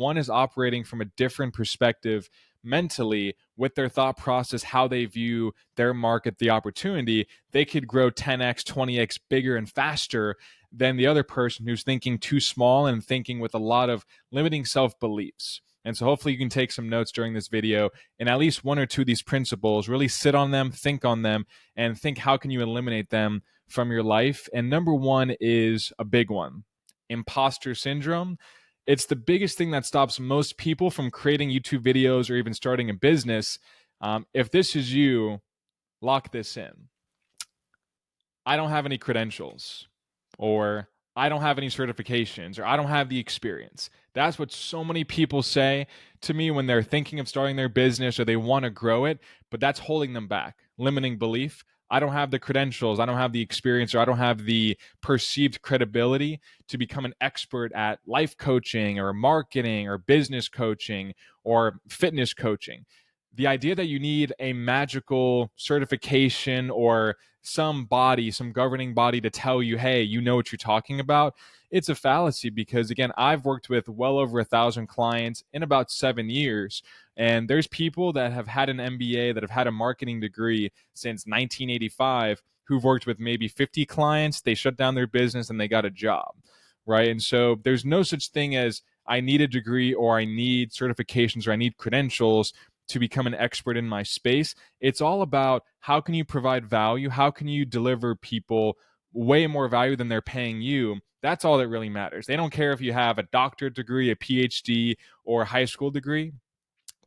One is operating from a different perspective mentally with their thought process, how they view their market, the opportunity. They could grow 10x, 20x bigger and faster than the other person who's thinking too small and thinking with a lot of limiting self beliefs. And so hopefully you can take some notes during this video and at least one or two of these principles, really sit on them, think on them, and think how can you eliminate them from your life. And number one is a big one: imposter syndrome. It's the biggest thing that stops most people from creating YouTube videos or even starting a business. If this is you, lock this in. I don't have any credentials, or I don't have any certifications, or I don't have the experience. That's what so many people say to me when they're thinking of starting their business or they want to grow it, but that's holding them back, limiting belief. I don't have the credentials, I don't have the experience, or I don't have the perceived credibility to become an expert at life coaching or marketing or business coaching or fitness coaching. The idea that you need a magical certification or some body, some governing body to tell you, hey, you know what you're talking about, it's a fallacy. Because again, I've worked with well over 1,000 clients in about 7 years. And there's people that have had an MBA, that have had a marketing degree since 1985, who've worked with maybe 50 clients. They shut down their business and they got a job, right? And so there's no such thing as I need a degree or I need certifications or I need credentials to become an expert in my space. It's all about how can you provide value? How can you deliver people way more value than they're paying you? That's all that really matters. They don't care if you have a doctorate degree, a PhD, or a high school degree.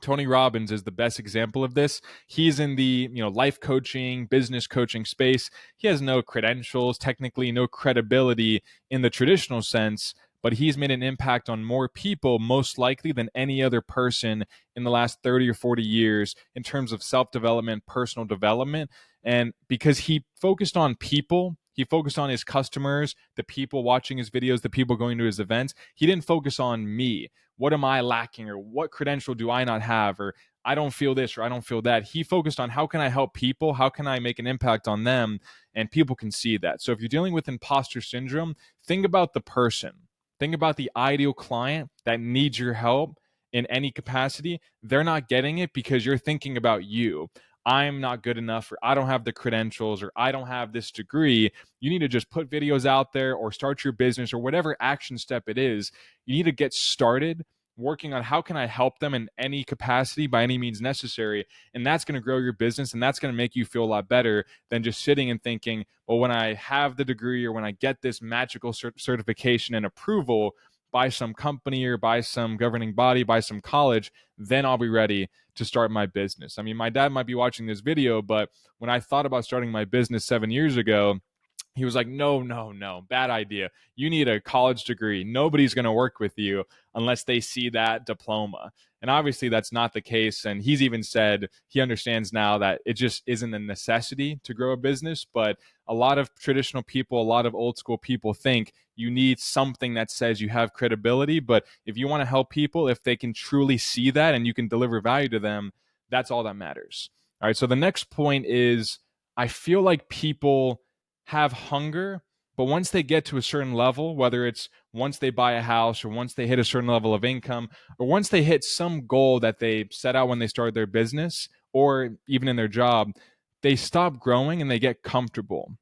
Tony Robbins is the best example of this. He's in the life coaching, business coaching space. He has no credentials, technically no credibility in the traditional sense, but he's made an impact on more people, most likely, than any other person in the last 30 or 40 years in terms of self-development, personal development. And because he focused on people, he focused on his customers, the people watching his videos, the people going to his events. He didn't focus on me. What am I lacking? Or what credential do I not have? Or I don't feel this or I don't feel that. He focused on how can I help people? How can I make an impact on them? And people can see that. So if you're dealing with imposter syndrome, think about the person. Think about the ideal client that needs your help in any capacity. They're not getting it because you're thinking about you. I'm not good enough, or I don't have the credentials, or I don't have this degree. You need to just put videos out there or start your business or whatever action step it is. You need to get started working on how can I help them in any capacity by any means necessary. And that's going to grow your business, and that's going to make you feel a lot better than just sitting and thinking, well, when I have the degree or when I get this magical certification and approval by some company or by some governing body, by some college, then I'll be ready to start my business. I mean, my dad might be watching this video, but when I thought about starting my business 7 years ago, he was like, no, bad idea. You need a college degree. Nobody's going to work with you unless they see that diploma. And obviously that's not the case. And he's even said he understands now that it just isn't a necessity to grow a business. But a lot of traditional people, a lot of old school people think you need something that says you have credibility. But if you want to help people, if they can truly see that and you can deliver value to them, that's all that matters. All right. So the next point is, I feel like people have hunger, but once they get to a certain level, whether it's once they buy a house or once they hit a certain level of income or once they hit some goal that they set out when they started their business or even in their job, they stop growing and they get comfortable.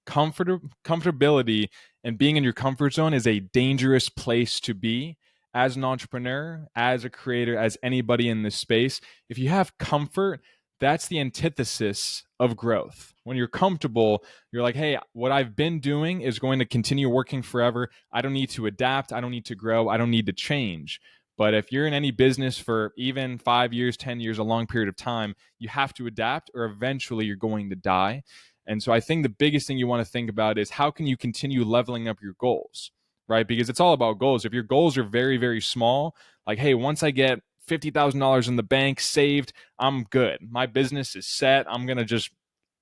Comfortability and being in your comfort zone is a dangerous place to be as an entrepreneur, as a creator, as anybody in this space. If you have comfort, that's the antithesis of growth. When you're comfortable, you're like, hey, what I've been doing is going to continue working forever. I don't need to adapt. I don't need to grow. I don't need to change. But if you're in any business for even 5 years, 10 years, a long period of time, you have to adapt or eventually you're going to die. And so I think the biggest thing you want to think about is how can you continue leveling up your goals, right? Because it's all about goals. If your goals are very, very small, like, hey, once I get $50,000 in the bank saved, I'm good. My business is set. I'm going to just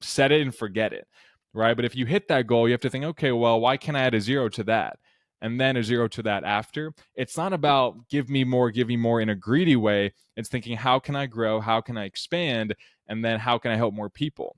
set it and forget it, right? But if you hit that goal, you have to think, okay, well, why can't I add a zero to that? And then a zero to that after. It's not about give me more in a greedy way. It's thinking, how can I grow? How can I expand? And then how can I help more people?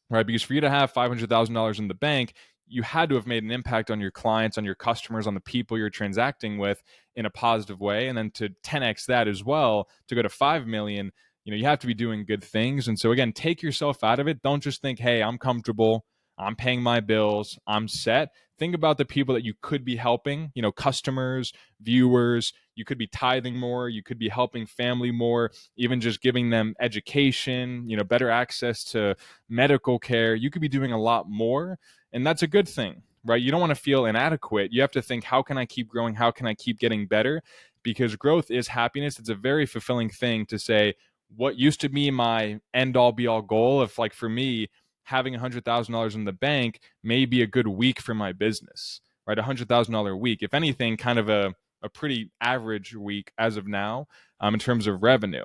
Right? Because for you to have $500,000 in the bank, you had to have made an impact on your clients, on your customers, on the people you're transacting with in a positive way. And then to 10x that as well, to go to 5 million, you have to be doing good things. And so again, take yourself out of it. Don't just think, hey, I'm comfortable, I'm paying my bills, I'm set. Think about the people that you could be helping, customers, viewers. You could be tithing more, you could be helping family more, even just giving them education, better access to medical care. You could be doing a lot more, and that's a good thing, right? You don't want to feel inadequate. You have to think, how can I keep growing? How can I keep getting better? Because growth is happiness. It's a very fulfilling thing to say, what used to be my end all be all goal, if like for me, having $100,000 in the bank may be a good week for my business, right? $100,000 week. If anything, kind of a pretty average week as of now, in terms of revenue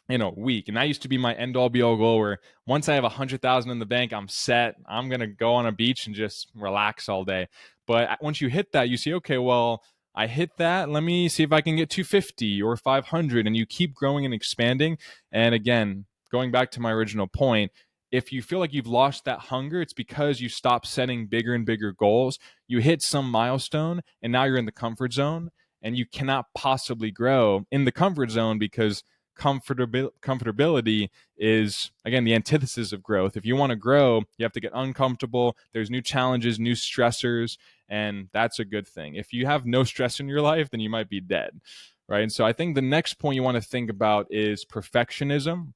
in a week. And that used to be my end all be all goal, where once I have 100,000 in the bank, I'm set. I'm going to go on a beach and just relax all day. But once you hit that, you see, okay, well, I hit that. Let me see if I can get 250 or 500. And you keep growing and expanding. And again, going back to my original point, if you feel like you've lost that hunger, it's because you stopped setting bigger and bigger goals. You hit some milestone and now you're in the comfort zone, and you cannot possibly grow in the comfort zone because comfortability is, again, the antithesis of growth. If you want to grow, you have to get uncomfortable. There's new challenges, new stressors, and that's a good thing. If you have no stress in your life, then you might be dead, right? And so I think the next point you want to think about is perfectionism,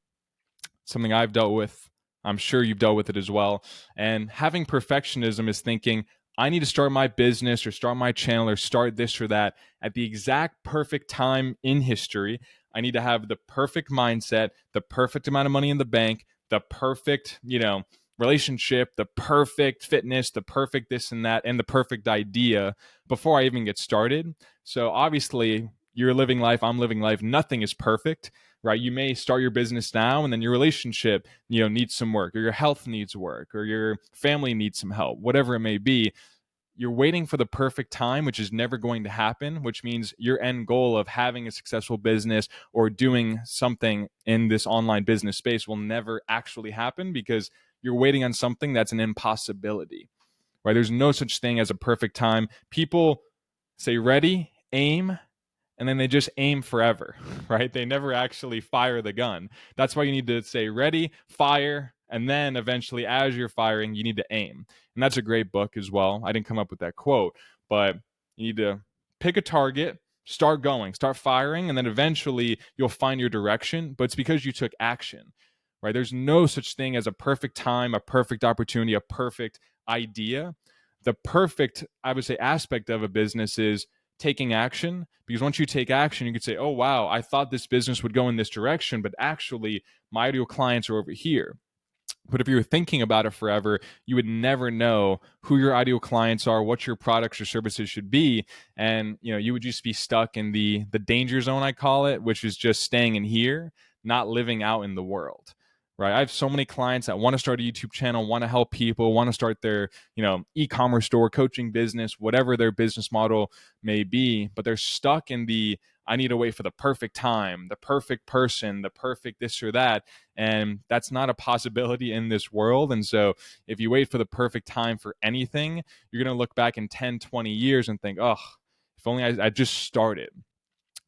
something I've dealt with. I'm sure you've dealt with it as well. And having perfectionism is thinking, I need to start my business or start my channel or start this or that at the exact perfect time in history. I need to have the perfect mindset, the perfect amount of money in the bank, the perfect, relationship, the perfect fitness, the perfect this and that, and the perfect idea before I even get started. So obviously, you're living life, I'm living life. Nothing is perfect, right? You may start your business now and then your relationship, needs some work, or your health needs work, or your family needs some help, whatever it may be. You're waiting for the perfect time, which is never going to happen, which means your end goal of having a successful business or doing something in this online business space will never actually happen because you're waiting on something that's an impossibility, right? There's no such thing as a perfect time. People say ready, aim, and then they just aim forever, right? They never actually fire the gun. That's why you need to say ready, fire, and then eventually as you're firing, you need to aim. And that's a great book as well. I didn't come up with that quote, but you need to pick a target, start going, start firing, and then eventually you'll find your direction, but it's because you took action, right? There's no such thing as a perfect time, a perfect opportunity, a perfect idea. The perfect, I would say, aspect of a business is taking action, because once you take action, you could say, oh, wow, I thought this business would go in this direction, but actually my ideal clients are over here. But if you were thinking about it forever, you would never know who your ideal clients are, what your products or services should be. And, you would just be stuck in the danger zone, I call it, which is just staying in here, not living out in the world. Right. I have so many clients that want to start a YouTube channel, want to help people, want to start their, e-commerce store, coaching business, whatever their business model may be, but they're stuck in the I need to wait for the perfect time, the perfect person, the perfect this or that. And that's not a possibility in this world. And so if you wait for the perfect time for anything, you're going to look back in 10, 20 years and think, oh, if only I just started,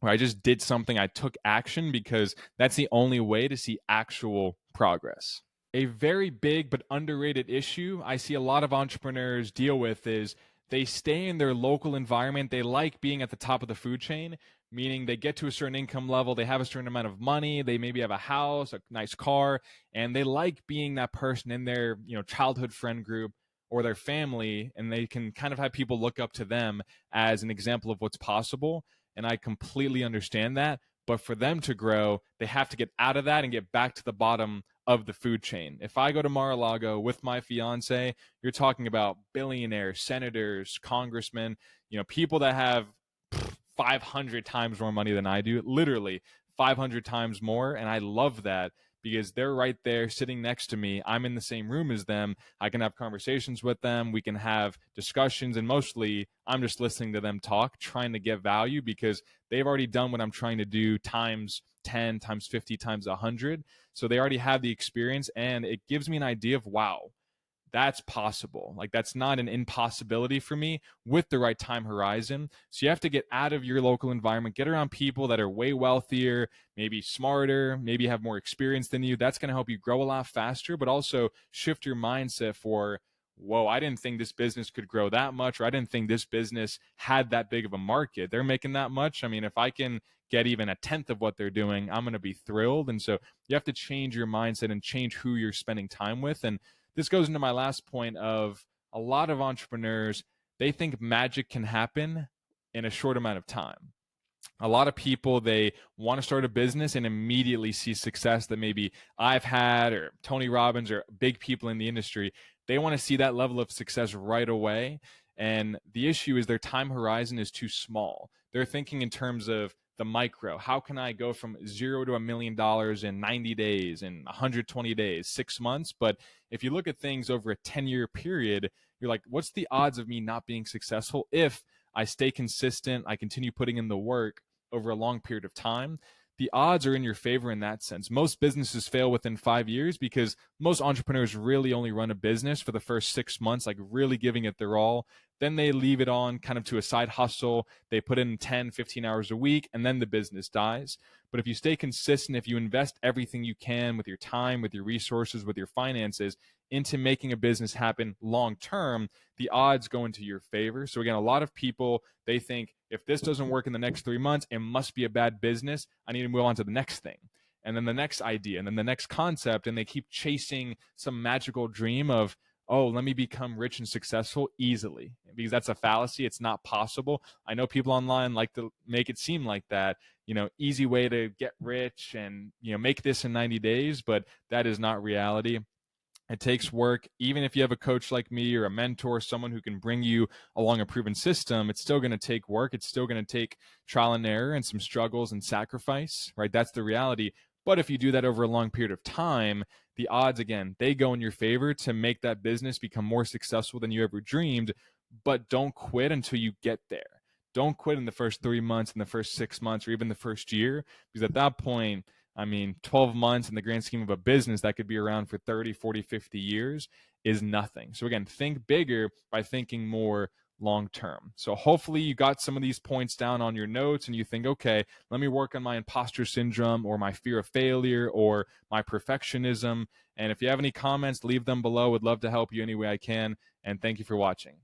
or I just did something, I took action, because that's the only way to see actual progress. A very big but underrated issue I see a lot of entrepreneurs deal with is they stay in their local environment. They like being at the top of the food chain, meaning they get to a certain income level, they have a certain amount of money, they maybe have a house, a nice car, and they like being that person in their, childhood friend group or their family, and they can kind of have people look up to them as an example of what's possible. And I completely understand that. But for them to grow, they have to get out of that and get back to the bottom of the food chain. If I go to Mar-a-Lago with my fiance, you're talking about billionaires, senators, congressmen, people that have 500 times more money than I do, literally 500 times more. And I love that because they're right there sitting next to me. I'm in the same room as them. I can have conversations with them. We can have discussions. And mostly, I'm just listening to them talk, trying to get value, because they've already done what I'm trying to do times 10, times 50, times 100. So they already have the experience. And it gives me an idea of, wow, that's possible. Like, that's not an impossibility for me with the right time horizon. So you have to get out of your local environment, get around people that are way wealthier, maybe smarter, maybe have more experience than you. That's going to help you grow a lot faster, but also shift your mindset for, whoa, I didn't think this business could grow that much, or I didn't think this business had that big of a market. They're making that much. I mean, if I can get even a tenth of what they're doing, I'm going to be thrilled. And so you have to change your mindset and change who you're spending time with. And this goes into my last point of, a lot of entrepreneurs, they think magic can happen in a short amount of time. A lot of people, they want to start a business and immediately see success that maybe I've had, or Tony Robbins, or big people in the industry. They want to see that level of success right away. And the issue is their time horizon is too small. They're thinking in terms of the micro. How can I go from $0 to $1 million in 90 days, in 120 days, 6 months? But if you look at things over a 10-year period, you're like, what's the odds of me not being successful if I stay consistent, I continue putting in the work over a long period of time? The odds are in your favor in that sense. Most businesses fail within 5 years because most entrepreneurs really only run a business for the first 6 months, like really giving it their all. Then they leave it on kind of to a side hustle. They put in 10, 15 hours a week, and then the business dies. But if you stay consistent, if you invest everything you can with your time, with your resources, with your finances into making a business happen long term, the odds go into your favor. So again, a lot of people, they think, if this doesn't work in the next 3 months, it must be a bad business. I need to move on to the next thing, and then the next idea, and then the next concept. And they keep chasing some magical dream of, oh, let me become rich and successful easily, because that's a fallacy. It's not possible. I know people online like to make it seem like that, easy way to get rich and, make this in 90 days, but that is not reality. It takes work. Even if you have a coach like me or a mentor, someone who can bring you along a proven system, it's still going to take work. It's still going to take trial and error and some struggles and sacrifice, right? That's the reality. But if you do that over a long period of time, the odds, again, they go in your favor to make that business become more successful than you ever dreamed. But don't quit until you get there. Don't quit in the first 3 months, in the first 6 months, or even the first year, because at that point, I mean, 12 months in the grand scheme of a business that could be around for 30, 40, 50 years is nothing. So again, think bigger by thinking more long term. So hopefully you got some of these points down on your notes and you think, okay, let me work on my imposter syndrome or my fear of failure or my perfectionism. And if you have any comments, leave them below. Would love to help you any way I can. And thank you for watching.